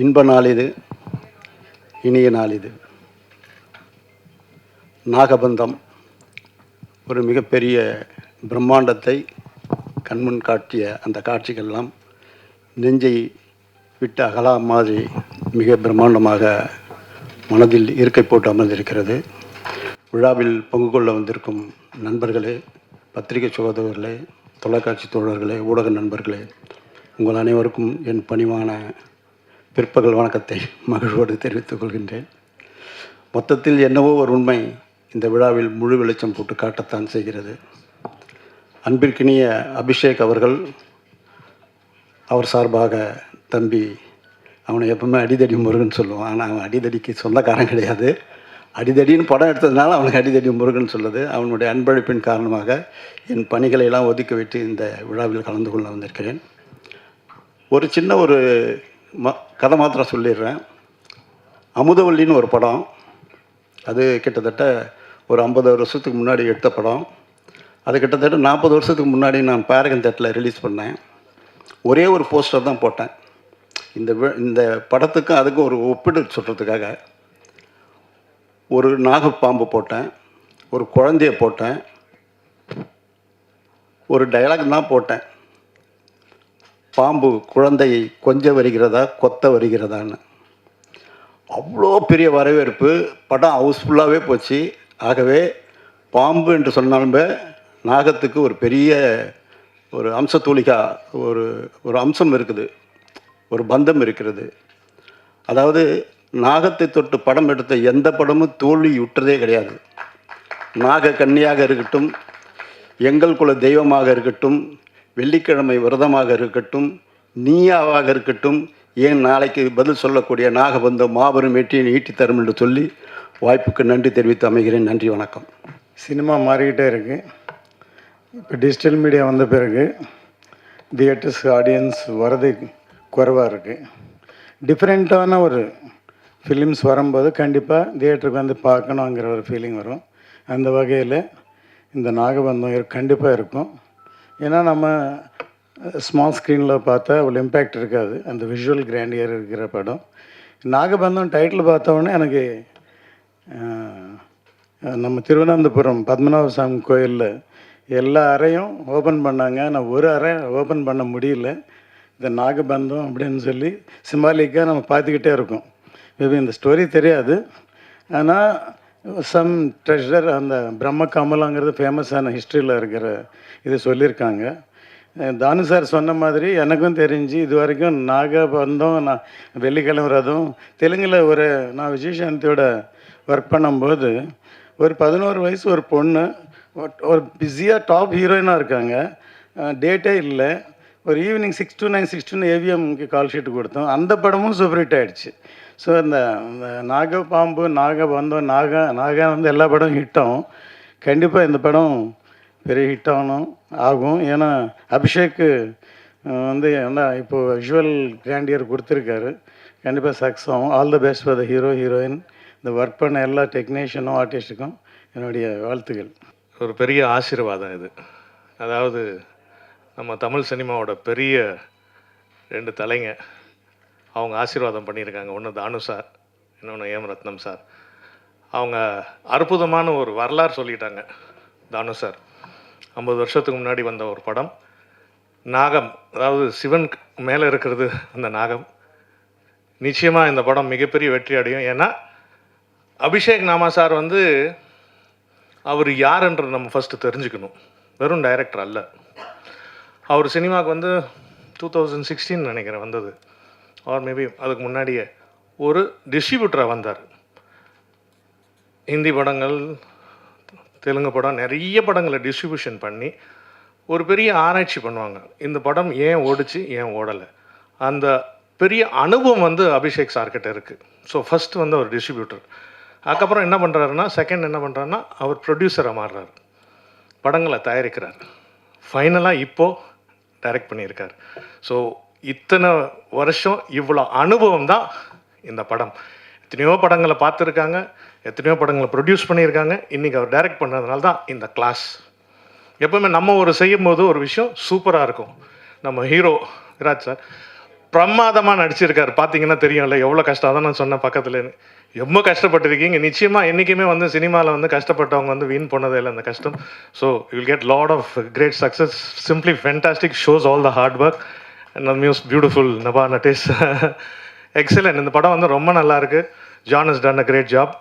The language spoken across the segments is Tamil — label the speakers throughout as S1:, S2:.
S1: இன்ப நாள் இது, இனிய நாள் இது. நாகபந்தம் ஒரு மிகப்பெரிய பிரம்மாண்டத்தை கண்முன் காட்டிய அந்த காட்சிகள்லாம் நெஞ்சை விட்டு அகலா மாதிரி மிக பிரம்மாண்டமாக மனதில் இருக்கை போட்டு அமர்ந்திருக்கிறது. விழாவில் பங்கு கொள்ள வந்திருக்கும் நண்பர்களே, பத்திரிகை சகோதரர்களே, தொலைக்காட்சி தோழர்களே, ஊடக நண்பர்களே, உங்கள் அனைவருக்கும் என் பணிவான பிற்பகல் வணக்கத்தை மகிழ்வோடு தெரிவித்துக் கொள்கின்றேன். மொத்தத்தில் என்னவோ ஒரு உண்மை இந்த விழாவில் முழு வெளிச்சம் போட்டு காட்டத்தான் செய்கிறது. அன்பிற்கினிய அபிஷேக் அவர்கள், அவர் சார்பாக தம்பி, அவனை எப்பவுமே அடிதடி முருகன் சொல்லுவான். ஆனால் அவன் அடிதடிக்கு சொந்தக்காரன் கிடையாது. அடிதடின்னு படம் எடுத்ததுனால அவனுக்கு அடிதடி முருகன் சொல்லுது. அவனுடைய அன்பளிப்பின் காரணமாக என் பணிகளை எல்லாம் ஒதுக்கி விட்டு இந்த விழாவில் கலந்து கொள்ள வந்திருக்கிறேன். ஒரு சின்ன ஒரு கதை மாத்திரம் சொல்லிடுறேன். அமுதவல்லின்னு ஒரு படம், அது கிட்டத்தட்ட ஒரு 50 வருஷத்துக்கு முன்னாடி எடுத்த படம். அது கிட்டத்தட்ட 40 வருஷத்துக்கு முன்னாடி நான் பேரகன் தேட்டரில் ரிலீஸ் பண்ணேன். ஒரே ஒரு போஸ்டர் தான் போட்டேன். இந்த படத்துக்கும் அதுக்கும் ஒரு ஒப்பிடு சொல்கிறதுக்காக ஒரு நாகப்பாம்பு போட்டேன், ஒரு குழந்தைய போட்டேன், ஒரு டைலாக் தான் போட்டேன். பாம்பு குழந்தையை கொஞ்ச வருகிறதா கொத்த வருகிறதான்னு. அவ்வளோ பெரிய வரவேற்பு, படம் ஹவுஸ்ஃபுல்லாகவே போச்சு. ஆகவே பாம்பு என்று சொன்னாலுமே நாகத்துக்கு ஒரு பெரிய ஒரு அம்சத்தூளிகா ஒரு அம்சம் இருக்குது, ஒரு பந்தம் இருக்கிறது. அதாவது நாகத்தை தொட்டு படம் எடுத்த எந்த படமும் தோல்வி விட்டதே கிடையாது. நாக கன்னியாக இருக்கட்டும், எங்கள் குல தெய்வமாக இருக்கட்டும், வெள்ளிக்கிழமை விரதமாக இருக்கட்டும், நீயாவாக இருக்கட்டும், ஏன் நாளைக்கு பதில் சொல்லக்கூடிய நாகபந்தம் மாபெரும் வெற்றியை ஈட்டி தரும் என்று சொல்லி வாய்ப்புக்கு நன்றி தெரிவித்து அமைகிறேன். நன்றி, வணக்கம்.
S2: சினிமா மாறிக்கிட்டே இருக்குது. இப்போ டிஜிட்டல் மீடியா வந்த பிறகு தியேட்டர்ஸ் ஆடியன்ஸ் வரது குறைவாக இருக்குது. டிஃப்ரெண்ட்டான ஒரு ஃபிலிம்ஸ் வரும்போது கண்டிப்பாக தியேட்டருக்கு வந்து பார்க்கணுங்கிற ஒரு ஃபீலிங் வரும். அந்த வகையில் இந்த நாகபந்தம் கண்டிப்பாக இருக்கும். ஏன்னா நம்ம ஸ்மால் ஸ்க்ரீனில் பார்த்தா அவ்வளோ இம்பேக்ட் இருக்காது. அந்த விஷுவல் கிராண்டியர் இருக்கிற படம். நாகபந்தம் டைட்டில் பார்த்தோன்னே எனக்கு நம்ம திருவனந்தபுரம் பத்மநாப சாமி கோயிலில் எல்லா அறையும் ஓப்பன் பண்ணாங்க. நான் ஒரு அறை ஓப்பன் பண்ண முடியல. இந்த நாகபந்தம் அப்படின்னு சொல்லி சிம்பாலிக்காக நம்ம பார்த்துக்கிட்டே இருக்கோம். மேபி இந்த ஸ்டோரி தெரியாது, ஆனால் சம் ட்ரெஷர், அந்த பிரம்ம கமலங்கிறது ஃபேமஸான ஹிஸ்ட்ரியில் இருக்கிற இது சொல்லியிருக்காங்க. தானு சார் சொன்ன மாதிரி எனக்கும் தெரிஞ்சு இது வரைக்கும் நாகபந்தம், நான் வெள்ளிக்கிழமை ரதம், தெலுங்கில் நான் விஜயசாந்தியோட ஒர்க் பண்ணும்போது ஒரு 11 வயசு ஒரு பொண்ணு ஒரு பிஸியாக டாப் ஹீரோயினாக இருக்காங்க. டேட்டே இல்லை. ஒரு ஈவினிங் 6 to 9 6 to 9 ஏவிஎம்க்கு கால் ஷீட்டு கொடுத்தோம். அந்த படமும் சூப்பர் ஹிட் ஆகிடுச்சு. ஸோ இந்த நாகப்பாம்பு, நாகபந்தம், நாகா வந்து எல்லா படமும் ஹிட் ஆகும். கண்டிப்பாக இந்த படம் பெரிய ஹிட் ஆகும். ஏன்னா அபிஷேக் வந்து என்ன இப்போது விஷுவல் கிராண்டியர் கொடுத்துருக்காரு. கண்டிப்பாக சக்ஸஸ் ஆகும். All the best for the hero, heroine, இந்த ஒர்க் பண்ண எல்லா டெக்னீஷியனும் ஆர்டிஸ்ட்டுக்கும் என்னுடைய வாழ்த்துக்கள்.
S3: ஒரு பெரிய ஆசீர்வாதம் இது. அதாவது நம்ம தமிழ் சினிமாவோட பெரிய 2 தலைங்க அவங்க ஆசீர்வாதம் பண்ணியிருக்காங்க. ஒன்று தானு சார், இன்னொன்று ஏம் ரத்னம் சார். அவங்க அற்புதமான ஒரு வரலாறு சொல்லிட்டாங்க. தானு சார் 50 வருஷத்துக்கு முன்னாடி வந்த ஒரு படம் நாகம், அதாவது சிவன் மேலே இருக்கிறது அந்த நாகம். நிச்சயமாக இந்த படம் மிகப்பெரிய வெற்றி அடையும். ஏன்னா அபிஷேக் நாமா சார் வந்து அவர் யாருன்றது நம்ம ஃபஸ்ட்டு தெரிஞ்சுக்கணும். வெறும் டைரக்டர் அல்ல. அவர் சினிமாவுக்கு வந்து 2016 நினைக்கிறேன் வந்தது, ஆர் மேபி அதுக்கு முன்னாடியே ஒரு டிஸ்ட்ரிபியூட்டராக வந்தார். ஹிந்தி படங்கள், தெலுங்கு படம், நிறைய படங்களை டிஸ்ட்ரிபியூஷன் பண்ணி ஒரு பெரிய ஆராய்ச்சி பண்ணுவாங்க. இந்த படம் ஏன் ஓடிச்சு, ஏன் ஓடலை, அந்த பெரிய அனுபவம் வந்து அபிஷேக் சார்கிட்ட இருக்குது. ஸோ ஃபஸ்ட்டு வந்து அவர் டிஸ்ட்ரிபியூட்டர். அதுக்கப்புறம் என்ன பண்ணுறாருன்னா, செகண்ட் என்ன பண்ணுறாருன்னா, அவர் ப்ரொடியூசராக மாறுறாரு, படங்களை தயாரிக்கிறார். ஃபைனலாக இப்போது டைரக்ட் பண்ணியிருக்கார். ஸோ இத்தனை வருஷம் இவ்வளோ அனுபவம் தான் இந்த படம். எத்தனையோ படங்களை பார்த்துருக்காங்க, எத்தனையோ படங்களை ப்ரொடியூஸ் பண்ணியிருக்காங்க. இன்றைக்கி அவர் டைரக்ட் பண்ணுறதுனால தான் இந்த கிளாஸ். எப்போவுமே நம்ம செய்யும் போது ஒரு விஷயம் சூப்பராக இருக்கும். நம்ம ஹீரோ விராஜ் சார் பிரமாதமாக நடிச்சிருக்காரு. பார்த்தீங்கன்னா தெரியும்ல எவ்வளோ கஷ்டம். அதான் நான் சொன்னேன் பக்கத்துலேன்னு. ரொம்ப கஷ்டப்பட்டிருக்கீங்க. நிச்சயமாக என்றைக்குமே வந்து சினிமாவில் வந்து கஷ்டப்பட்டவங்க வந்து வீண் போனதே இல்லை அந்த கஷ்டம். So you will get lot of great success. Simply fantastic, shows all the hard work and muse beautiful Nabha Natesh. Excellent. இந்த படம் வந்து ரொம்ப நல்லா இருக்கு. John has done a great job.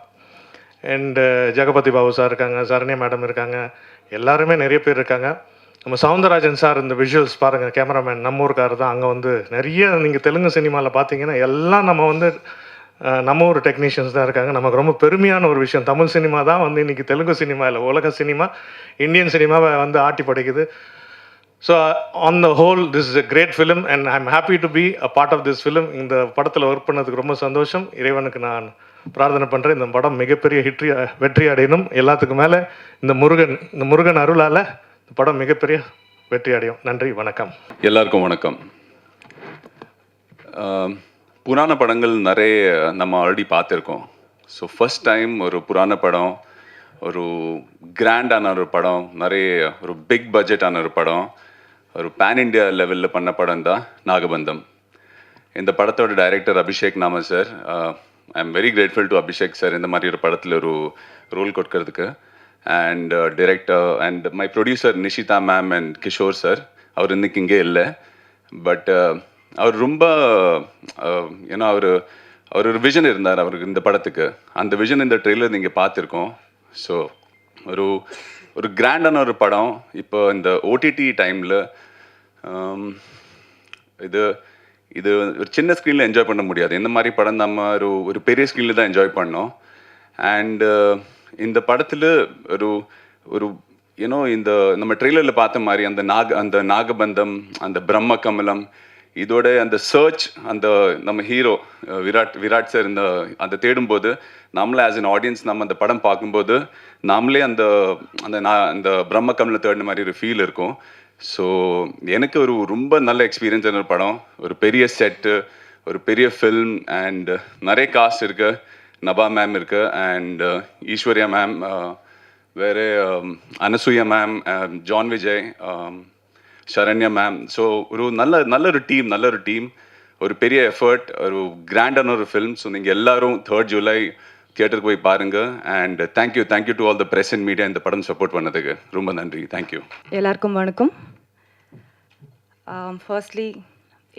S3: And Jagapathi Babu sir இருக்காங்க, சரண்யா மேடம் இருக்காங்க, எல்லாருமே நிறைய பேர் இருக்காங்க. நம்ம சவுந்தரராஜன் சார் இந்த விஷுவல்ஸ் பாருங்கள், கேமராமேன் நம்ம ஊருக்கார் தான். அங்கே வந்து நிறைய நீங்கள் தெலுங்கு சினிமாவில் பார்த்தீங்கன்னா எல்லாம் நம்ம வந்து நம்ம ஊர் டெக்னீஷியன்ஸ் தான் இருக்காங்க. நமக்கு ரொம்ப பெருமையான ஒரு விஷயம். தமிழ் சினிமா தான் வந்து இன்றைக்கி தெலுங்கு சினிமா இல்லை, உலக சினிமா, இந்தியன் சினிமாவை வந்து ஆட்டி படைக்குது. So on the whole this is a great film and I am happy to be a part of this film. இந்த படத்தில் ஒர்க் பண்ணதுக்கு ரொம்ப சந்தோஷம். இறைவனுக்கு நான் பிரார்த்தனை பண்ணுறேன் இந்த படம் மிகப்பெரிய வெற்றி அடையணும். எல்லாத்துக்கும் மேலே இந்த முருகன் அருளால் இந்த படம் மிகப்பெரிய வெற்றி அடையும். நன்றி, வணக்கம்.
S4: எல்லாருக்கும் வணக்கம். புராண படங்கள் நிறைய நம்ம ஆல்ரெடி பார்த்துருக்கோம். ஸோ ஃபஸ்ட் டைம் ஒரு புராண படம், ஒரு கிராண்டான ஒரு படம், நிறைய ஒரு பிக் பட்ஜெட்டான ஒரு படம், ஒரு பேன் இண்டியா லெவலில் பண்ண படம் தான் நாகபந்தம். இந்த படத்தோட director Abhishek Nama sir. I am very grateful to Abhishek sir இந்த மாதிரி ஒரு படத்தில் ஒரு ரோல் கொடுக்கறதுக்கு. And director and my producer Nishitha ma'am and Kishore sir. அவர் இன்னைக்கு இங்கே இல்லை. பட் அவர் ரொம்ப ஏன்னா அவர் ஒரு விஷன் இருந்தார் அவருக்கு இந்த படத்துக்கு. அந்த விஷன் இந்த ட்ரெய்லர் நீங்கள் பார்த்துருக்கோம். ஸோ ஒரு கிராண்டான ஒரு படம். இப்போ இந்த ஓடிடி டைமில் இது ஒரு சின்ன ஸ்க்ரீனில் என்ஜாய் பண்ண முடியாது. இந்த மாதிரி படம் நம்ம ஒரு பெரிய ஸ்க்ரீனில் தான் என்ஜாய் பண்ணோம். அண்ட் இந்த படத்தில் ஒரு யூனோ இந்த நம்ம ட்ரெய்லரில் பார்த்த மாதிரி அந்த நாகபந்தம், அந்த பிரம்ம கமலம், இதோட அந்த சர்ச், அந்த நம்ம ஹீரோ விராட் சார் அந்த தேடும்போது நம்மளே ஆஸ் அன் ஆடியன்ஸ் நம்ம அந்த படம் பார்க்கும்போது நாமளே அந்த பிரம்ம கமலம் தேடின மாதிரி ஒரு ஃபீல் இருக்கும். ஸோ எனக்கு ரொம்ப நல்ல எக்ஸ்பீரியன்ஸான ஒரு படம். ஒரு பெரிய செட்டு, ஒரு பெரிய ஃபில்ம் அண்ட் நிறைய காஸ்ட் இருக்கு. நபா மேம் இருக்கு அண்ட் ஈஸ்வர்யா மேம், வேறு Anasuya ma'am, John Vijay, Saranya ma'am. So நல்ல ஒரு டீம், ஒரு பெரிய எஃபர்ட், ஒரு கிராண்டான ஒரு ஃபில்ம். ஸோ நீங்கள் எல்லாரும் 3rd July தியேட்டருக்கு போய் பாருங்கள். And thank you to all the press and media இந்த படம் சப்போர்ட் பண்ணதுக்கு ரொம்ப நன்றி. தேங்க்யூ.
S5: எல்லாருக்கும் வணக்கம். Firstly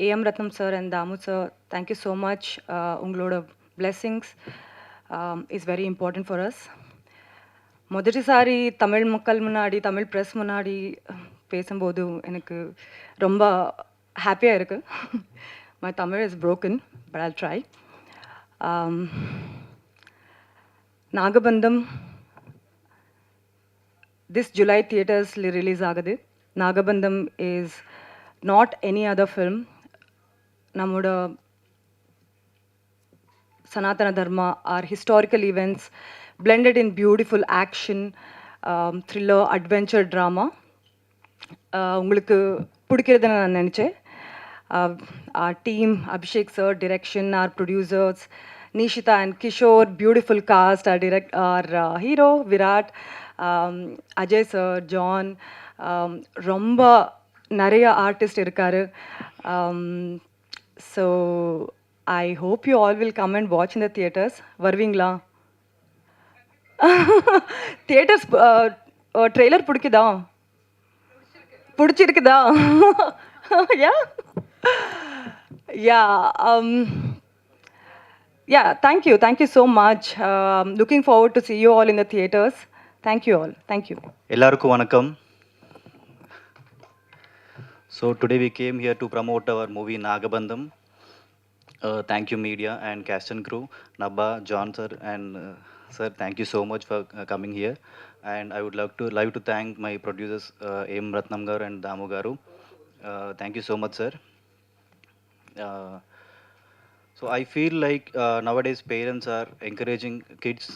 S5: AM Rathnam sir and Dhamu sir, thank you so much. உங்களோட blessings is very important for us. முதல்சாரி தமிழ் மக்கள் முன்னாடி, தமிழ் ப்ரெஸ் முன்னாடி பேசும்போது எனக்கு ரொம்ப ஹாப்பியாக இருக்குது. My Tamil is broken, but I'll try. நாகபந்தம் this July theaters release ஆகுது. நாகபந்தம் is not any other film. நம்மோட Sanatana Dharma, our historical events blended in beautiful action, thriller, adventure, drama. உங்களுக்கு பிடிக்கிறதுன்னு நான் நினச்சேன். Our team, Abhishek sir, direction, our producers, Nishita and Kishore, beautiful cast, our hero, Virat, Ajay sir, John, ரொம்ப நிறைய ஆர்டிஸ்ட் இருக்காரு. So I hope you all will come and watch in the theaters. வருவீங்களா? தியேட்டர்ஸ் ட்ரெய்லர் பிடிச்சிருக்குதா? Yeah, thank you so much. Looking forward to see you all in the theaters. Thank you all. Thank you.
S6: எல்லாருக்கும் வணக்கம். So today we came here to promote our movie Nagabandham. Thank you media and cast and crew, Nabba, John sir and sir, thank you so much for coming here. And I would like to thank my producers M. Ratnam garu and Damu garu. Thank you so much sir. So I feel like nowadays parents are encouraging kids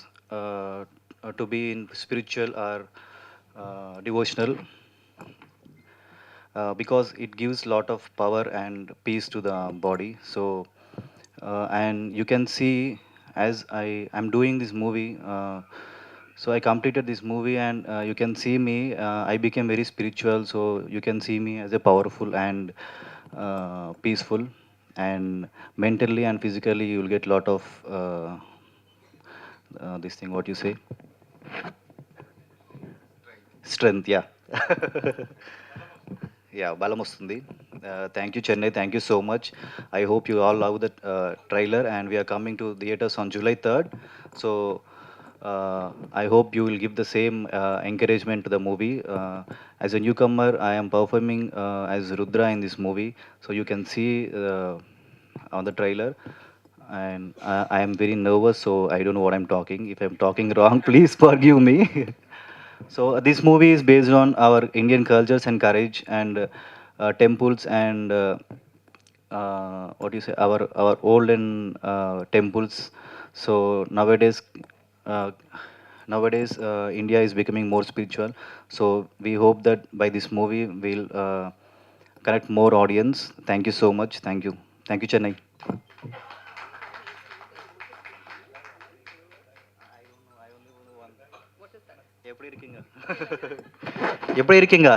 S6: to be in spiritual or devotional because it gives lot of power and peace to the body. So and you can see as I'm doing this movie, so I completed this movie and you can see me, I became very spiritual. So you can see me as a powerful and peaceful. and mentally and physically you will get lot of this thing, what you say, strength, yeah. Yeah, balam వస్తుంది. Thank you, Chennai. Thank you so much. I hope you all love the trailer, and we are coming to theaters on July 3rd. So I hope you will give the same encouragement to the movie. As a newcomer, I am performing as Rudra in this movie, so you can see on the trailer. And I am very nervous, so I don't know what I'm talking. If I'm talking wrong, please forgive me. So this movie is based on our Indian cultures and courage and temples and what do you say, our olden temples. So uh, nowadays India is becoming more spiritual. So we hope that by this movie we'll connect more audience. Thank you so much. Thank you, Chennai. எப்படி இருக்கீங்க? எப்படி இருக்கீங்க?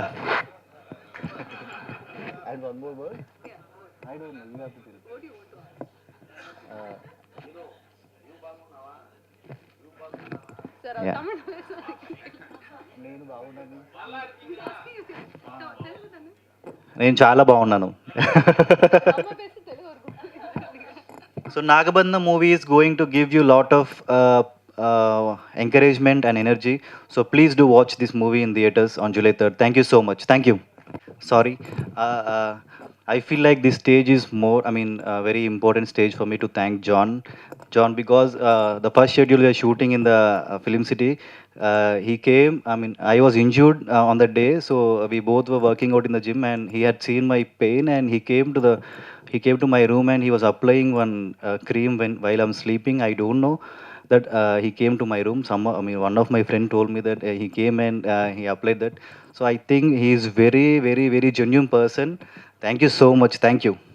S6: And one more word? I don't know. You have to tell. What do you want to ask? Yeah. నేను బాగున్నాను. నేను చాలా బాగున్నాను. So Nagabandham movie is going to give you lot of encouragement and energy. So please do watch this movie in theaters on July 3rd. Thank you so much. Thank you. Sorry. I feel like this stage is more, I mean, a very important stage for me to thank John. John, because the first schedule we are shooting in the Film City, he came, I mean, I was injured on that day, so we both were working out in the gym and he had seen my pain and he came to my room and he was applying one cream while I'm sleeping. I don't know that he came to my room. I mean, one of my friend told me that he came and he applied that. So I think he is very, very, very genuine person. Thank you so much. Thank you.